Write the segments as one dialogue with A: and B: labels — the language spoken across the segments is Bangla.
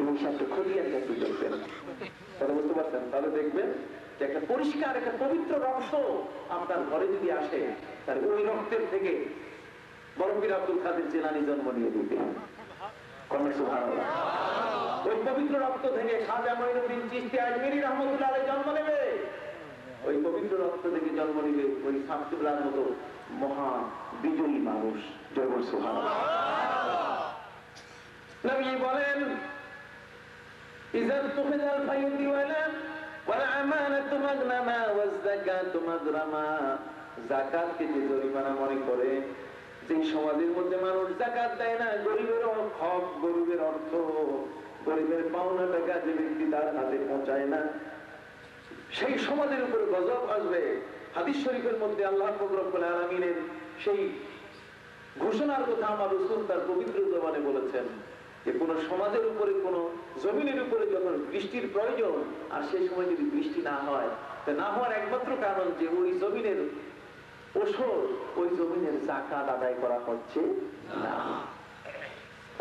A: এবং সাথে খতিয়ান একটু দেখবেন, কথা বুঝতে পারছেন? তাহলে দেখবেন যে একটা পরিষ্কার একটা পবিত্র রক্ত আপনার ঘরে যদি আসে, তাহলে ওই রক্তের থেকে বড় পীর আব্দুল কাদের জিলানী জন্ম নিয়ে দিবে। ওই পবিত্র রক্ত থেকে খাজা মঈনুদ্দিন চিশতি আজমিরি রহমতুল্লাহ আলাইহি জন্ম নেবে। ওই পবিত্র রক্ত থেকে জন্ম নিবে ওই সামসুল্লাহর মতো মহা বিজয়ী মানুষ। জয় বল সুবহানাল্লাহ। নবী বলেন, ইযা তুখিযাল ফায়ুদি ওয়াল আমানাতু মাগনামা ওয়াজ যাকাতু মাগরামা। যাকাতকে যে জরিমানা মনে করে, যে সমাজের মধ্যে মানুষ যাকাত দেয় না, গরিবের হক, গরিবের অর্থ, গরিবের পাওনা টাকা যে ব্যক্তি তার হাতে পৌঁছায় না, সেই সমাজের উপরে গজব আসবে। হাদিস শরীফের মধ্যে আল্লাহ পাক রব্বুল আলামিনের সেই ঘোষণার কথা আমার রাসূল তার পবিত্র জবানে বলেছেন যে কোন সমাজের উপরে, কোন জমিনের উপরে যখন বৃষ্টির প্রয়োজন, আর সেই সময় যদি বৃষ্টি না হয়, তা না হওয়ার একমাত্র কারণ যে ওই জমিনের ওষুধ, ওই জমিনের যাকাত আদায় করা হচ্ছে না।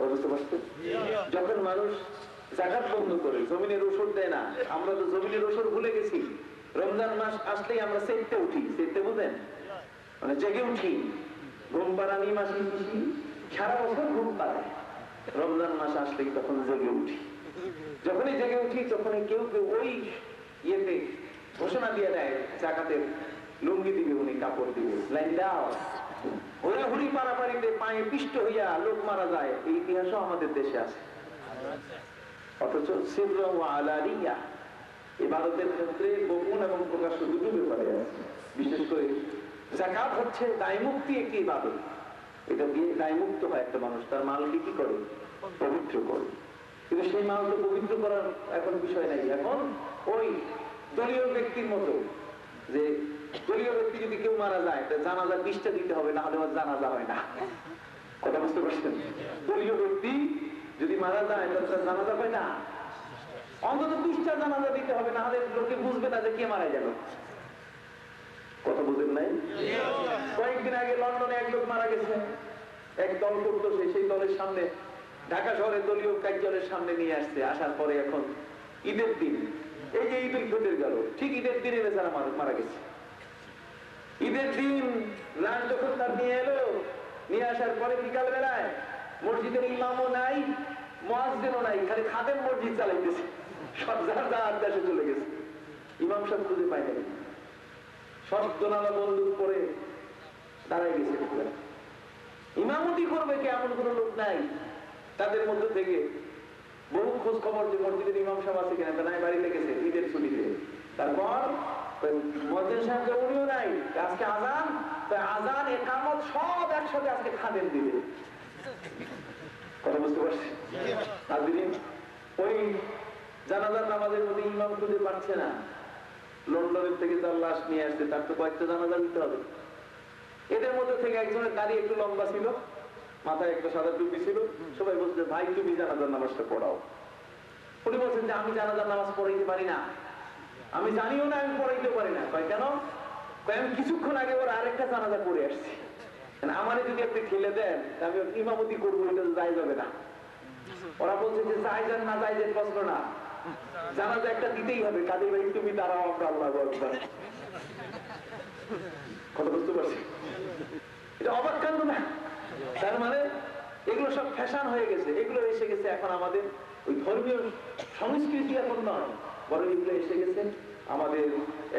A: বুঝতে পারছেন? যখন মানুষ যাকাত বন্ধ করে, জমিনের ওষুধ দেয় না, আমরা তো জমিনের ওষুধ ভুলে গেছি। রমজান মাস আসলেই আমরা সেটতে উঠি, সেটতে বুঝেন, মানে জেগে উঠি, ঘুম পাড়ানি মাসি সারা বছর ঘুম পাড়ায়, রমজান মাস আসলেই তখন জেগে উঠি। যখনই জেগে উঠি তখনই কেউ কেউ ওই ইয়েতে ঘোষণা দিয়ে দেয় যাকাতের লুঙ্গি দিবে, উনি কাপড় দিবে, লাইন দাও। হুড়াহুড়ি পারাপারিতে পায়ে পিষ্ট হইয়া লোক মারা যায়, এই ইতিহাসও আমাদের দেশে আছে। অথচ সিররা ওয়া আলানিয়া, ইবাদতের ক্ষেত্রে গোপন এবং প্রকাশ্য দুটো ব্যাপারে আছে। বিশেষ করে যাকাত হচ্ছে দায়মুক্তি একটি ইবাদত। এটা দিয়ে দায়মুক্ত হয় একটা মানুষ, তার মালকে কি করে? পবিত্র করে। কিন্তু সেই মালকে পবিত্র করার এখন বিষয় নাই। এখন ওই দলীয় ব্যক্তির মতো, যে দলীয় ব্যক্তি যদি কেউ মারা যায়, জানাজা 20টা দিতে হবে, না হলে জানাজা হয় না। কথা বুঝতে পারছেন? দলীয় ব্যক্তি যদি মারা যায় তার জানাজা হয় না, অন্তত 20টা জানাজা দিতে হবে, না হলে লোকে বুঝবে না যে কে মারা গেল। কথা বুঝেন নাই? কয়েকদিন আগে লন্ডনে এক লোক মারা গেছে, এক দল করতো, সেই দলের সামনে ঢাকা শহরের দলীয় কার্যালয়ের সামনে নিয়ে আসছে। আসার পরে এখন ঈদের দিন, এই যে ঈদ উল ফিতর গেল, ঠিক ঈদের দিনে বেচারা মারা গেছে। ঈদের দিন লাশ যখন তার নিয়ে এলো, নিয়ে আসার পরে বিকাল বেলায় মসজিদের ইমামও নাই, মুয়াজ্জিনও নাই, খালি খাদেম মসজিদ চালাইতেছে, সব যার যার দেশে চলে গেছে। ইমাম সাহেব খুঁজে পায় নাই, সব জোনালা বন্দুক পরে দাঁড়ায় গেছে। ইমামতি করবে কে, এমন কোন লোক নাই। তাদের মধ্যে থেকে বহু খোঁজ খবর যে মসজিদের ইমাম সাহেব আছে কিনা, নাই, বাড়িতে গেছে ঈদের ছুটিতে। তারপর মুয়াজ্জিন সাহেব উনিও নাই, আজকে আজান, আজান ইকামত সব একসাথে আজকে খাদেম দিবে। কথা বুঝতে পারছি? হাজিরিন, ওই জানাজার নামাজের মধ্যে ইমাম খুঁজে পাচ্ছে না, লন্ডনের থেকে যার লাশ নিয়ে আসছে তার তো কয়েকটা জানাজা দিতে হবে। এদের মধ্যে থেকে একজনের দাড়ি একটু লম্বা ছিল, মাথায় একটা সাদা টুপি ছিল, সবাই বলছে ভাই তুমি জানাজার নামাজটা পড়াও। উনি বলছেন যে আমি জানাজার নামাজ পড়াইতে পারি না, আমি জানিও না, আমি পড়াইতে পারি না। কয় কেন? আমি কিছুক্ষণ আগে ওর আরেকটা জানাজা পড়ে আসছি, আমারে যদি আপনি ঠেলে দেন আমি ইমামতি করবো, এটা যাই যাবে না। ওরা বলছে যে যাই যান না যাই যান প্রশ্ন না, জানাজা একটা দিতেই হবে। কাদের ভাই তুমি দাঁড়াও, আমরা আল্লাহু আকবার। কথা বুঝতে পারছি? এটা অবাক কাণ্ড না? তার মানে এগুলো সব ফ্যাশন হয়ে গেছে, এগুলো এসে গেছে এখন আমাদের ওই ধর্মীয় সংস্কৃতি এখন নয়, বরং এগুলো এসে গেছে আমাদের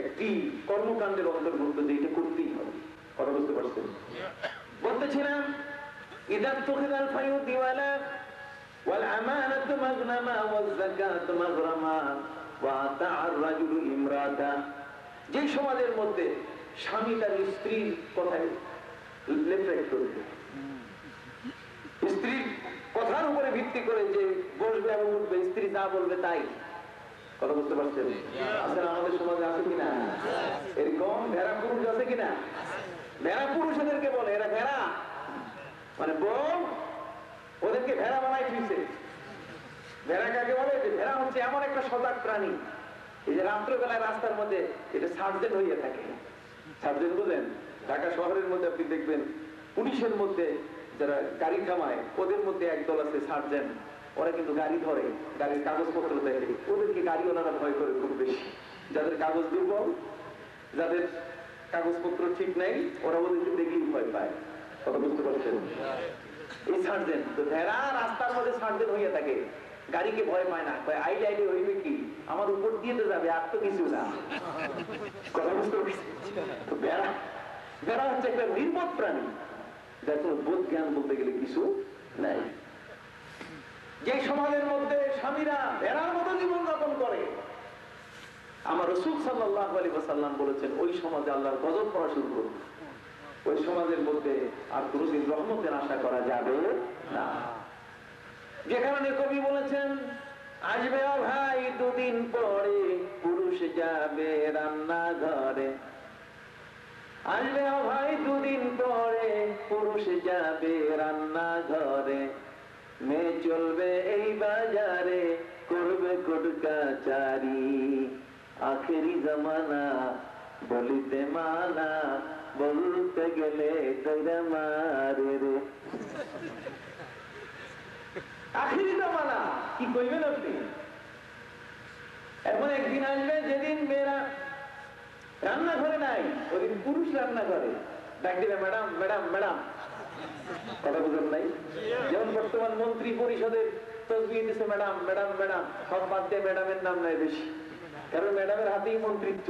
A: একটি কর্মকাণ্ডের অন্তর্ভুক্ত, যে এটা করতেই হবে। কথা বুঝতে পারছেন? বলতেছিলাম ইদা তুখিযাল ফায়ুদি ওয়াল আমানাতু মাগনামা ওয়াজ যাকাতু মাগরামা ওয়া তা'আর রাজুলু ইমরাতা। যে সমাজের মধ্যে স্বামী তার স্ত্রীর কথায় লেফট করবে, স্ত্রীর কথার উপরে ভিত্তি করে যে বসবে এবং উঠবে, স্ত্রী যা বলবে তাই। কথা বুঝতে পারছেন? আসলে আমাদের সমাজে আছে কিনা এরকম ভেড়া পুরুষ? আছে কিনা? ভেড়া পুরুষ এদেরকে বলে, এরা ভেড়া, মানে বউ ওদেরকে ভেড়া বানাই ফিরছে। ভেড়া কাকে বলে? যে ভেড়া হচ্ছে এমন একটা সজাগ প্রাণী, এই যে রাত্রবেলায় রাস্তার মধ্যে এটা সার্জেন্ট হইয়া থাকে। সার্জেন্ট বলেন, ঢাকা শহরের মধ্যে আপনি দেখবেন পুলিশের মধ্যে যারা গাড়ি থামায় ওদের মধ্যে একদল আছে সার্জেন্ট, ওরা কিন্তু গাড়ি ধরে, গাড়ির কাগজপত্র দেখে, ওদেরকে গাড়িওয়ালারা ভয় করে খুব বেশি। যাদের কাগজ দুর্বল, যাদের কাগজপত্র ঠিক নেই, ওরা ওদেরকে দেখলেই ভয় পায়। কথা বুঝতে পারছেন? এই সার্জেন্ট তো ভেড়া রাস্তার মধ্যে সার্জেন্ট হইয়া থাকে, গাড়িকে ভয় পায় না, আইলে আইলে হইবে কি, আমার উপর দিয়ে তো যাবে, আর তো কিছু না। কথা বুঝতে পারছি? ভেড়া ভেড়া হচ্ছে একটা নির্বোধ প্রাণী, যার কোনো বোধ জ্ঞান বলতে গেলে কিছু নাই। যে সমাজের মধ্যে স্বামীরা ভেড়ার মতো জীবন যাপন করে, আমার রাসূল সাল্লাল্লাহু আলাইহি ওয়াসাল্লাম বলেছেন, ওই সমাজে আল্লাহর গজব পড়া শুরু করবে। ওই সমাজের মধ্যে আর কোনদিন রহমতের আশা করা যাবে না। যে কারণে কবি বলেছেন, আসবে ও ভাই দুদিন পরে, পুরুষ যাবে রান্নাঘরে। আসবে ও ভাই দুদিন পরে, পুরুষ যাবে রান্নাঘরে। মেয়ে চলবে এই বাজারে, করবে কোটকাচারি। আখেরি জামানা বলিতে মানা, বলতে গেলে তৈরা মারে রে। আখেরি জামানা কি কইবেন আপনি? এখন একদিন আসবে যেদিন মেয়েরা রান্নাঘরে নাই, ওদিন পুরুষ রান্নাঘরে। ডাক দিবে, ম্যাডাম ম্যাডাম ম্যাডাম। কথা বুঝেন নাই? যেমন বর্তমান মন্ত্রী পরিষদের তসবিহ দিছে ম্যাডাম ম্যাডাম ম্যাডাম, সব বাদ দিয়ে ম্যাডামের নাম নাই বেশি, কারণ ম্যাডামের হাতেই মন্ত্রিত্ব।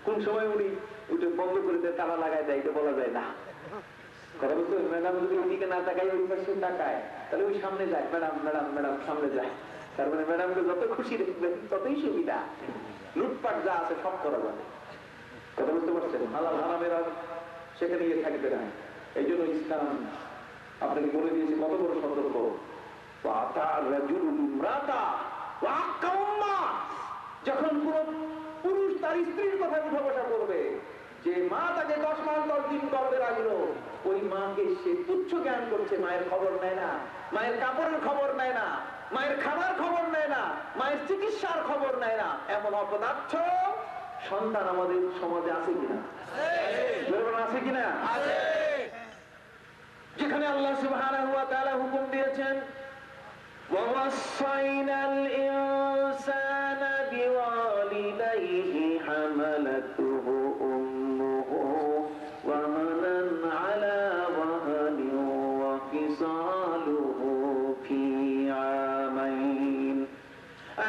A: কোন সময় উনি উঠে বন্ধ করে দেয়, তালা লাগায় দেয়, এটা বলা যায় না। কথা বলতে, ম্যাডাম যদি ওইদিকে না তাকায়, ওই পাশে তাকায়, তাহলে ওই সামনে যায়, ম্যাডাম ম্যাডাম ম্যাডাম সামনে যায়। তার মানে ম্যাডামকে যত খুশি দেখবেন ততই সুবিধা, লুটপাট যা আছে সব করা যাবে। কথা বুঝতে পারছেন? হালাল হারামের আর সেখানে গিয়ে থাকবে না। এই জন্য ইসলাম আপনাকে বলে দিয়েছে কত বড় সতর্ক। যখন কোন পুরুষ তার স্ত্রীর কথা উঠা বসা করবে, যে মা তাকে 10 মাস 10 দিন গর্ভে রাখলো, ওই মাকে সে তুচ্ছ জ্ঞান করছে, মায়ের খবর নেয় না, মায়ের কাপড়ের খবর নেয় না, মায়ের খাবার খবর নেয় না, মায়ের চিকিৎসার খবর নেয় না। এমন অপদার্থ সন্তান আমাদের সমাজে আছে কিনা? আছে কিনা? যেখানে আল্লাহ সুবহানাহু ওয়া তাআলা হুকুম দিয়েছেন, وَوَصَّيْنَا الْإِنسَانَ بِوَالِدَيْهِ حَمَلَتْهُ أُمُّهُ وَهَنًا عَلَى وَهْنٍ وَفِصَالُهُ فِي عَامَيْنِ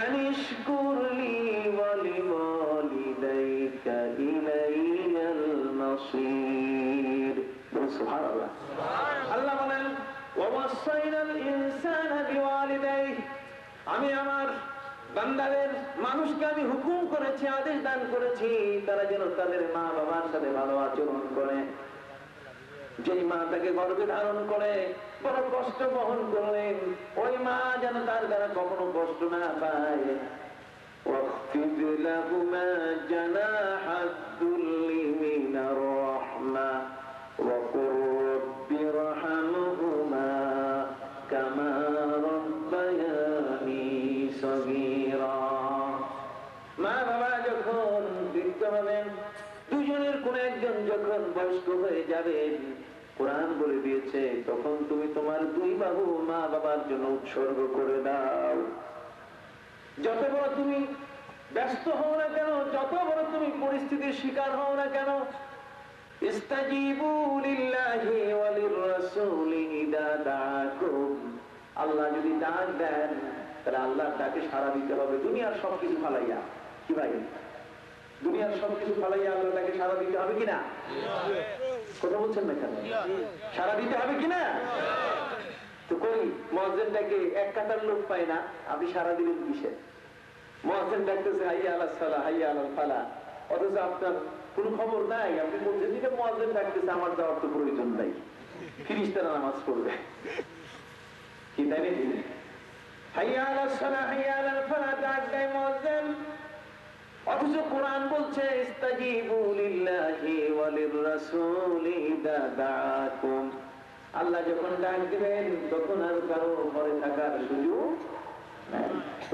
A: أَنِ اشْكُرْ لِي وَلِوَالِدَيْكَ إِلَيَّ الْمَصِيرُ। সুবহানাল্লাহ। আল্লাহ বলেন, ওয়াসাইনাল ইনসানা বিওয়ালিদাইহি, আমি আমার বান্দাদের, মানুষকে আমি হুকুম করেছি, আদেশ দান করেছি, তারা যেন তাদের মা বাবার সাথে ভালো আচরণ করে। যেই মা তাকে গর্ভে ধারণ করে বড় কষ্ট বহন করলেন, ওই মা যেন তার দ্বারা কখনো কষ্ট না পায়। واخفض لهما جناح الذل من الرحمة وقل رب ارحمهما كما ربياني صغيرا। মা বাবা যখন বৃদ্ধ হবেন, দুজনের কোন একজন যখন বয়স্ক হয়ে যাবেন, কোরআন বলে দিয়েছে, তখন তুমি তোমার 2 বাহু মা বাবার জন্য উৎসর্গ করে দাও। যত বড় তুমি ব্যস্ত হও না কেন, যত বড় তুমি পরিস্থিতির শিকার হও না কেন, ইস্তাজিবু লিল্লাহি ওয়া লির-রাসূলি ইযা দাআকুম, আল্লাহ যদি ডাক দেন, তাহলে আল্লাহর ডাকে সাড়া দিতে হবে। দুনিয়ার সবকিছু ফালাইয়া, কি ভাই, দুনিয়ার সবকিছু ফালাইয়া আল্লাহর ডাকে সাড়া দিতে হবে কিনা? কথা বলছেন না কেন? সাড়া দিতে হবে কিনা? তো কই মুয়াজ্জিনটাকে এক কাতার লোক পায় না, আপনি সাড়া দিলেন কিসে? মুয়াজ্জিন ডাকতেছে হাইয়া আলাস সালাহ হাইয়া আলাল ফালাহ, অথচ আপনার কোনো খবর নাই। আপনি বলছেন যে মুয়াজ্জিন ডাকতেছে, আমার যাওয়ার তো প্রয়োজন নাই, ফেরেশতারা নামাজ পড়বে, কি তাই নাকি? হাইয়া আলাস সালাহ হাইয়া আলাল ফালাহ ডাক দেয় মুয়াজ্জিন, অথচ কোরআন বলছে ইস্তাজিবু লিল্লাহি ওয়া লির-রাসূলি ইযা দাআকুম, আল্লাহ যখন ডাক দিবেন তখন আর কারো ঘরে থাকার সুযোগ নাই।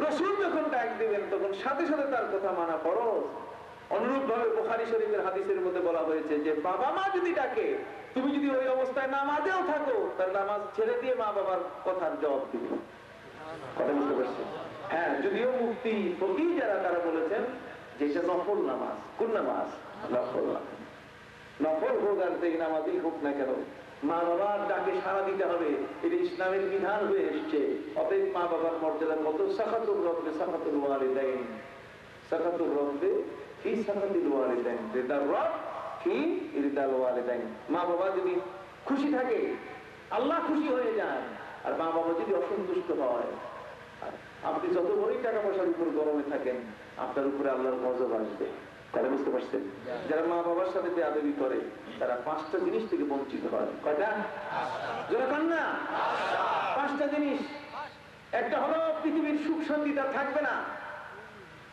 A: রাসূল যখন ডাক দিবেন তখন সাথে সাথে তার কথা মানা ফরজ। অনুরূপ ভাবে বুখারী শরীফের হাদিসের মধ্যে বলা হয়েছে যে বাবা মা যদি ডাকে, তুমি যদি ওই অবস্থায় নামাজেও থাকো, তার নামাজ ছেড়ে দিয়ে মা বাবার কথার জবাব দিবে। কথা বুঝতে পারছেন? হ্যাঁ, যদিও মুফতি ফকিহ যারা তারা বলেছেন যে এটা নফল নামাজ। কোন নামাজ? নফল নামাজ। নফল হোক আর যে নামাজই হোক না কেন, মা বাবার ডাকে সাড়া দিতে হবে, এটা ইসলামের বিধান হয়ে এসছে। অতএব মা বাবার মর্যাদা কত? সাকাতুর রব্বে সাকাতুল ওয়ালিদাইন, সাকাতুর রব্বে ফি সাকাতিল ওয়ালিদাইন, রিদার রব ফি রিদাল ওয়ালিদাইন। মা বাবা যদি খুশি থাকে, আল্লাহ খুশি হয়ে যান। আর মা বাবা যদি অসন্তুষ্ট হয়, আপনি যত বড়ই টাকা পয়সার উপর গরমে থাকেন, আপনার উপরে আল্লাহর গজব আসবে। তারা বুঝতে পারছেন? যারা মা বাবার সাথে বেয়াদবি করে তারা 5টা জিনিস থেকে বঞ্চিত হয়। কয়টা? যারা কান না 5টা জিনিস। একটা হলো পৃথিবীর সুখ শান্তি তার থাকবে না।